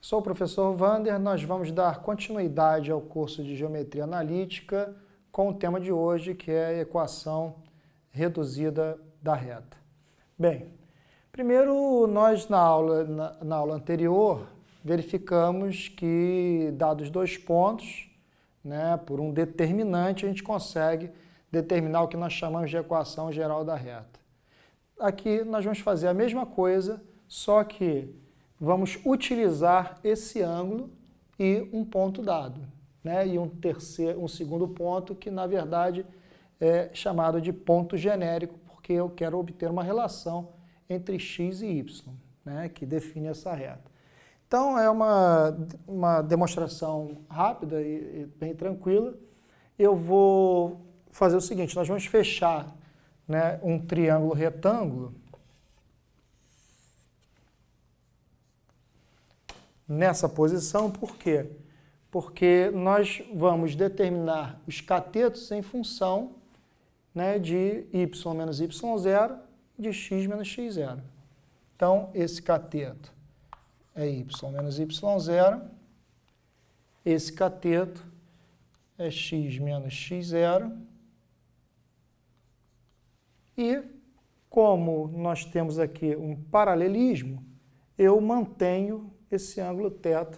Sou o professor Wander, nós vamos dar continuidade ao curso de Geometria Analítica com o tema de hoje, que é a equação reduzida da reta. Bem, primeiro nós na aula anterior verificamos que, dados dois pontos, por um determinante, a gente consegue determinar o que nós chamamos de equação geral da reta. Aqui nós vamos fazer a mesma coisa, só que vamos utilizar esse ângulo e um ponto dado, e um segundo ponto que, na verdade, é chamado de ponto genérico, porque eu quero obter uma relação entre x e y, que define essa reta. Então, é uma demonstração rápida e bem tranquila. Eu vou fazer o seguinte, nós vamos fechar um triângulo retângulo nessa posição. Por quê? Porque nós vamos determinar os catetos em função de y menos y0 e de x menos x0. Então, esse cateto é y menos y0, esse cateto é x menos x0, e como nós temos aqui um paralelismo, eu mantenho esse ângulo θ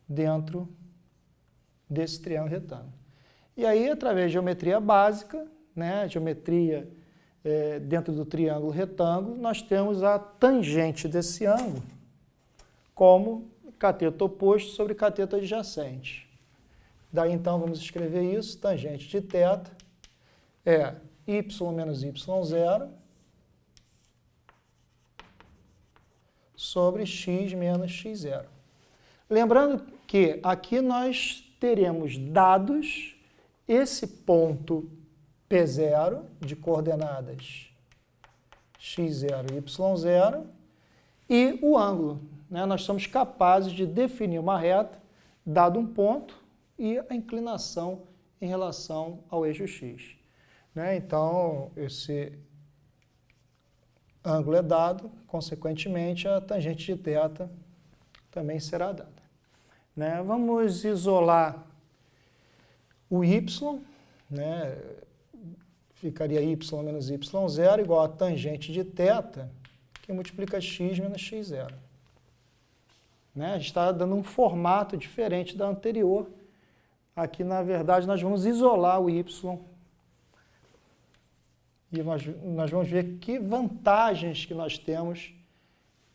dentro desse triângulo retângulo. E aí, através de geometria básica, geometria dentro do triângulo retângulo, nós temos a tangente desse ângulo como cateto oposto sobre cateto adjacente. Daí, então, vamos escrever isso, tangente de θ é y menos y0 sobre x menos x0. Lembrando que aqui nós teremos dados esse ponto P0 de coordenadas x0 e y0 e o ângulo. Nós somos capazes de definir uma reta dado um ponto e a inclinação em relação ao eixo x. Então, esse ângulo é dado, consequentemente, a tangente de θ também será dada. Vamos isolar o y, ficaria y menos y0 igual a tangente de θ, que multiplica x menos x0. A gente está dando um formato diferente da anterior. Aqui, na verdade, nós vamos isolar o y e nós vamos ver que vantagens que nós temos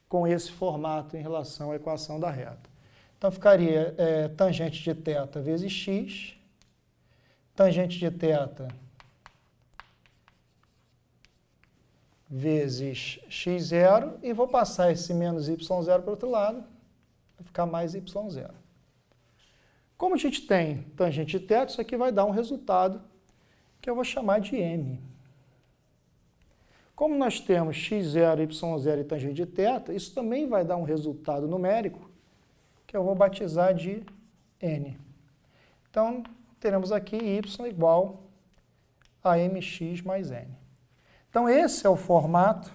com esse formato em relação à equação da reta. Então, ficaria tangente de θ vezes x, tangente de θ vezes x0, e vou passar esse menos y0 para o outro lado, vai ficar mais y0. Como a gente tem tangente de θ, isso aqui vai dar um resultado que eu vou chamar de m. Como nós temos x0, y0 e tangente de θ, isso também vai dar um resultado numérico que eu vou batizar de n. Então, teremos aqui y igual a mx mais n. Então, esse é o formato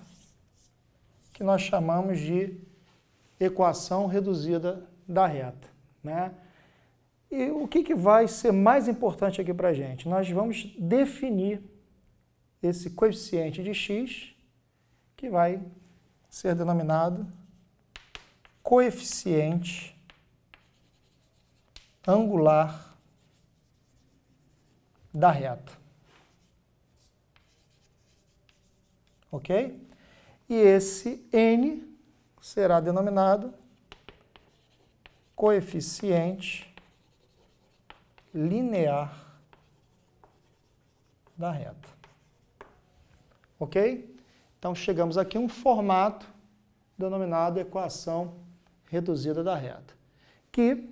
que nós chamamos de equação reduzida da reta. E o que vai ser mais importante aqui para a gente? Nós vamos definir esse coeficiente de x, que vai ser denominado coeficiente angular da reta. Ok? E esse n será denominado coeficiente linear da reta. Ok? Então, chegamos aqui a um formato denominado equação reduzida da reta, que,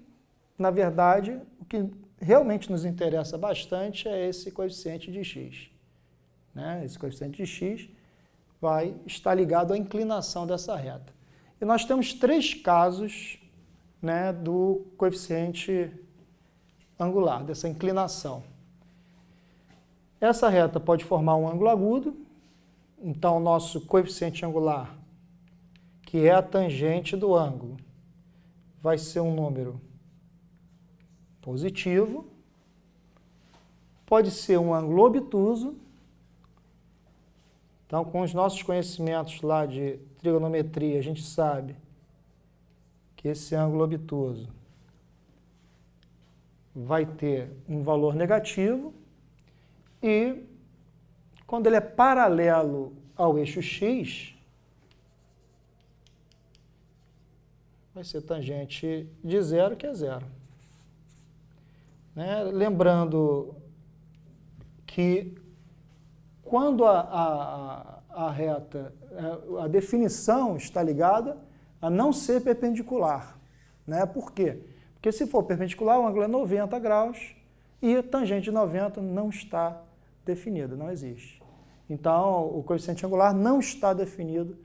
na verdade, o que realmente nos interessa bastante é esse coeficiente de x. Esse coeficiente de x vai estar ligado à inclinação dessa reta. E nós temos três casos do coeficiente angular, dessa inclinação. Essa reta pode formar um ângulo agudo. Então, o nosso coeficiente angular, que é a tangente do ângulo, vai ser um número positivo, pode ser um ângulo obtuso. Então, com os nossos conhecimentos lá de trigonometria, a gente sabe que esse ângulo obtuso vai ter um valor negativo e, quando ele é paralelo ao eixo x, vai ser tangente de zero, que é zero. Né? Lembrando que quando a reta, a definição está ligada a não ser perpendicular. Né? Por quê? Porque se for perpendicular, o ângulo é 90 graus e a tangente de 90 não está definida, não existe. Então, o coeficiente angular não está definido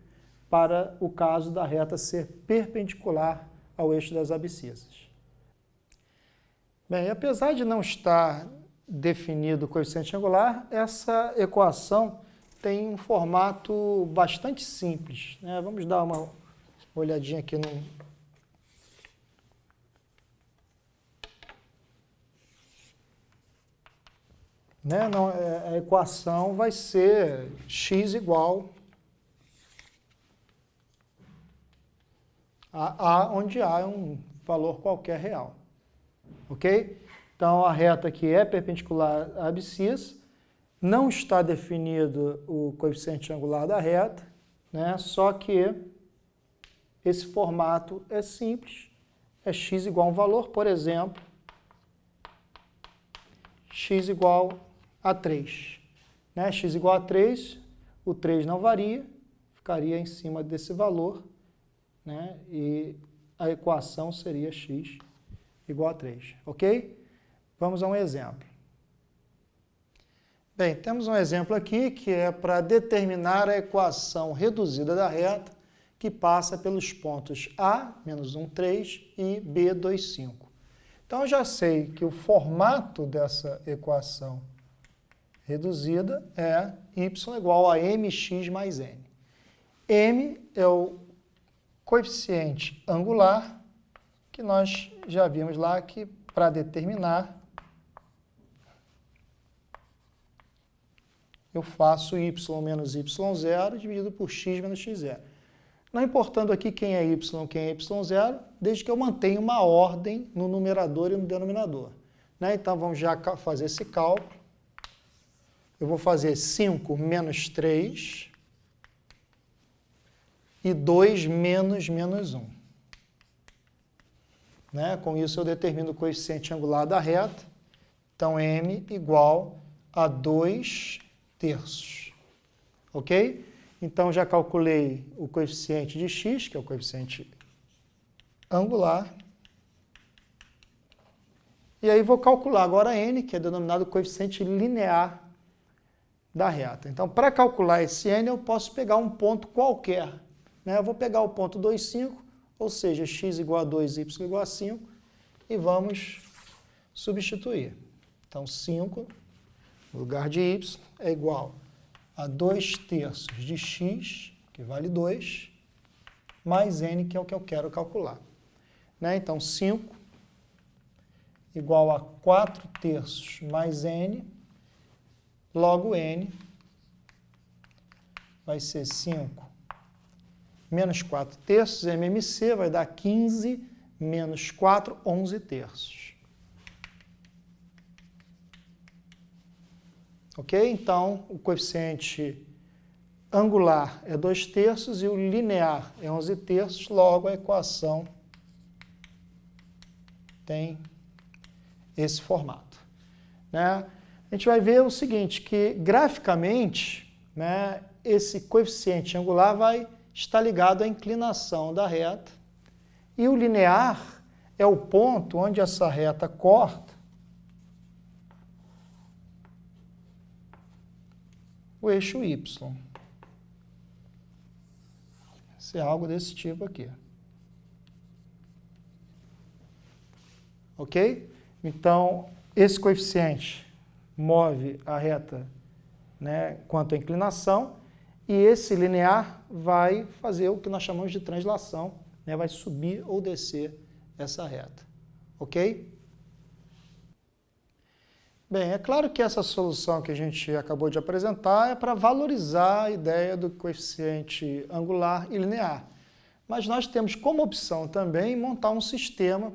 para o caso da reta ser perpendicular ao eixo das abscissas. Bem, apesar de não estar definido o coeficiente angular, essa equação tem um formato bastante simples. Né? Vamos dar uma olhadinha aqui no... Né? Não, a equação vai ser x igual a A, onde A é um valor qualquer real. Ok? Então, a reta aqui é perpendicular à abscissa, não está definido o coeficiente angular da reta, né? Só que esse formato é simples, é x igual a um valor, por exemplo, x igual a 3. Né? X igual a 3, o 3 não varia, ficaria em cima desse valor, né? E a equação seria x igual a 3, ok? Vamos a um exemplo. Bem, temos um exemplo aqui que é para determinar a equação reduzida da reta que passa pelos pontos A, menos 1, 3 e B, 2, 5. Então, eu já sei que o formato dessa equação reduzida é y igual a mx mais n. M é o coeficiente angular que nós já vimos lá que para determinar eu faço y menos y0 dividido por x menos x0. Não importando aqui quem é y, quem é y0, desde que eu mantenha uma ordem no numerador e no denominador. Né? Então, vamos já fazer esse cálculo. Eu vou fazer 5 menos 3 e 2 menos 1. Né? Com isso, eu determino o coeficiente angular da reta. Então, m igual a 2 terços. Ok? Então, já calculei o coeficiente de x, que é o coeficiente angular. E aí, vou calcular agora n, que é denominado coeficiente linear da reta. Então, para calcular esse n, eu posso pegar um ponto qualquer. Né? Eu vou pegar o ponto 2, 5, ou seja, x igual a 2, y igual a 5, e vamos substituir. Então, 5, no lugar de y, é igual a 2 terços de x, que vale 2, mais n, que é o que eu quero calcular. Né? Então, 5 igual a 4 terços mais n, logo n vai ser 5 menos 4 terços, MMC vai dar 15 menos 4, 11 terços. Ok? Então, o coeficiente angular é 2 terços e o linear é 11 terços, logo a equação tem esse formato. Né? A gente vai ver o seguinte, que graficamente, né, esse coeficiente angular vai estar ligado à inclinação da reta e o linear é o ponto onde essa reta corta o eixo y. Isso é algo desse tipo aqui. Ok? Então, esse coeficiente move a reta, né, quanto à inclinação, e esse linear vai fazer o que nós chamamos de translação, né, vai subir ou descer essa reta. Ok? Bem, é claro que essa solução que a gente acabou de apresentar é para valorizar a ideia do coeficiente angular e linear. Mas nós temos como opção também montar um sistema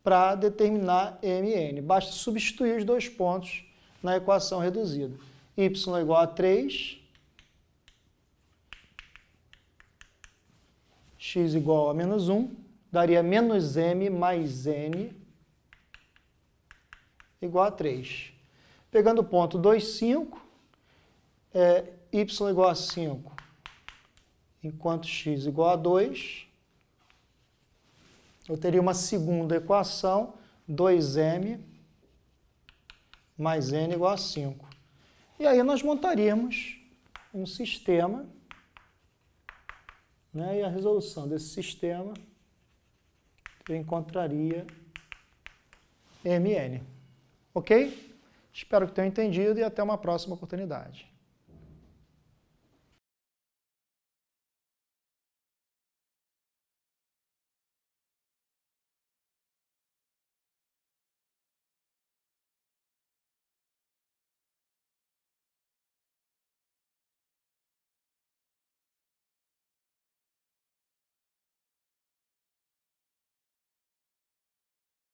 para determinar MN. Basta substituir os dois pontos na equação reduzida. Y igual a 3, x igual a menos 1, daria menos m mais n igual a 3. Pegando o ponto 2, 5, y igual a 5, enquanto x igual a 2, eu teria uma segunda equação, 2m mais n igual a 5. E aí nós montaríamos um sistema, né, e a resolução desse sistema eu encontraria Mn. Ok? Espero que tenham entendido e até uma próxima oportunidade.